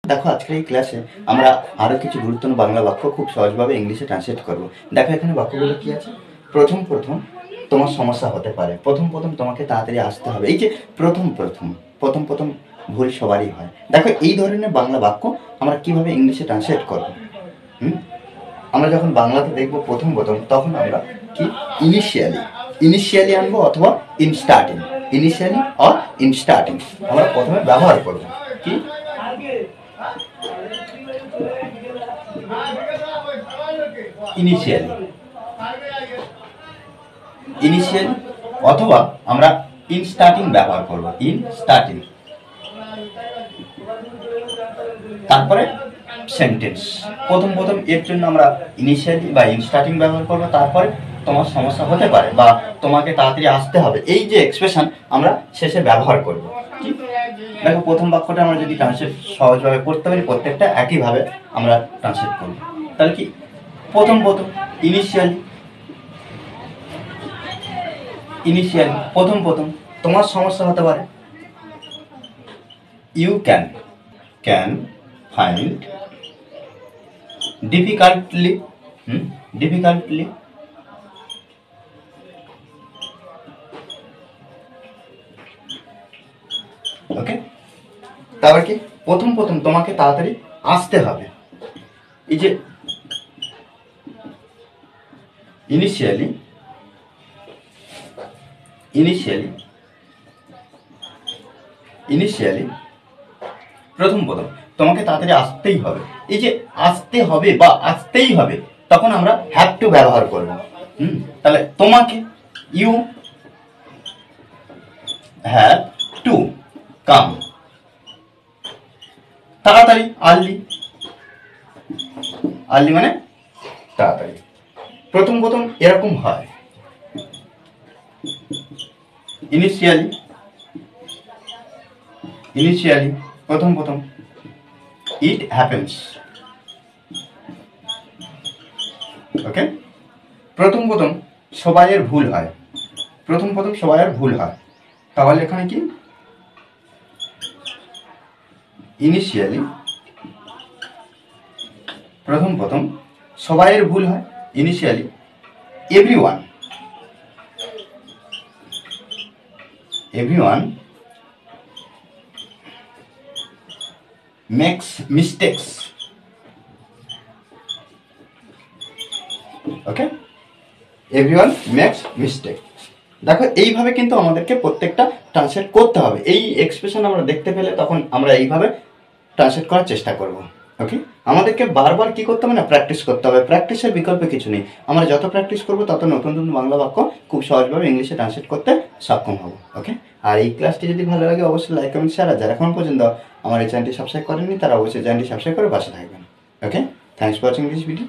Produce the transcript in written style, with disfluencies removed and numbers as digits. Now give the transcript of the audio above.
দেখো আজকের এই ক্লাসে আমরা আরো কিছু গুরুত্বপূর্ণ বাংলা বাক্য খুব সহজভাবে ইংলিশে ট্রান্সলেট করব। দেখো এখানে বাক্যগুলো কি আছে। প্রথম প্রথম তোমার সমস্যা হতে পারে, প্রথম প্রথম তোমাকে তাড়াতাড়ি আসতে হবে। এই যে প্রথম প্রথম প্রথম প্রথম ভুল সবারই হয়। দেখো এই ধরনের বাংলা বাক্য আমরা কিভাবে ইংলিশে ট্রান্সলেট করব। আমরা যখন বাংলাতে দেখবো প্রথম প্রথম, তখন আমরা কি ইনিশিয়ালি আনবো অথবা in starting. Initially or in starting আমরা প্রথমে ব্যবহার করবো কি ইনিশিয়ালি অথবা আমরা ইন স্টার্টিং ব্যবহার করব। ইন স্টার্টিং, তারপরে সেন্টেন্স। প্রথম প্রথম এর জন্য আমরা ইনিশিয়ালি বা ইন স্টার্টিং ব্যবহার করব। তারপরে তোমার সমস্যা হতে পারে বা তোমাকে তাড়াতাড়ি আসতে হবে, এই যে এক্সপ্রেশন আমরা শেষে ব্যবহার করব। দেখো প্রথম বাক্যটা আমরা যদি ট্রান্সলেট সহজভাবে করতে পারি, প্রত্যেকটা একইভাবে আমরা ট্রান্সলেট করব। তাহলে কি প্রথম প্রথম ইনিশিয়ালি প্রথম প্রথম তোমার সমস্যা হতে পারে। ইউ ক্যান ফাইন্ড ডিফিকাল্টলি ওকে। তারপর কি প্রথম প্রথম তোমাকে তাড়াতাড়ি আসতে হবে। এই যে ইনিশিয়ালি প্রথম প্রথম তোমাকে তাড়াতাড়ি আসতেই হবে। এই যে আসতে হবে বা আসতেই হবে, তখন আমরা হ্যাভ টু ব্যবহার করব। তাহলে তোমাকে ইউ হ্যাভ টু কাম তাড়াতাড়ি। আর্লি মানে তাড়াতাড়ি। প্রথম প্রথম এরকম হয়। ইনিশিয়ালি প্রথম প্রথম ইট হ্যাপেন্স। ওকে। প্রথম প্রথম সবাইয়ের ভুল হয়। তাহলে এখানে কি ইনিশিয়ালি প্রথম প্রথম সবাইয়ের ভুল হয়। Initially everyone makes mistakes. Okay, everyone makes mistake. দেখো এইভাবে কিন্তু আমাদেরকে প্রত্যেকটা ট্রান্সলেট করতে হবে। এই এক্সপ্রেশন আমরা দেখতে পেলে তখন আমরা এইভাবে ট্রান্সলেট করার চেষ্টা করব। ওকে, আমাদেরকে বারবার কি করতে হবে না, প্র্যাকটিস করতে হবে। প্র্যাকটিসের বিকল্প কিছু নেই। আমরা যত প্র্যাকটিস করবো তত নতুন নতুন বাংলা বাক্য খুব সহজভাবে ইংলিশে ট্রান্সলেট করতে সক্ষম হব। ওকে, আর এই ক্লাসটি যদি ভালো লাগে অবশ্যই লাইক কমেন্ট শেয়ার। আর যারা এখন পর্যন্ত আমার এই চ্যানেলটি সাবস্ক্রাইব করেননি তারা অবশ্যই চ্যানেলটি সাবস্ক্রাইব করে পাশে থাকবেন। Okay, thanks for watching this video.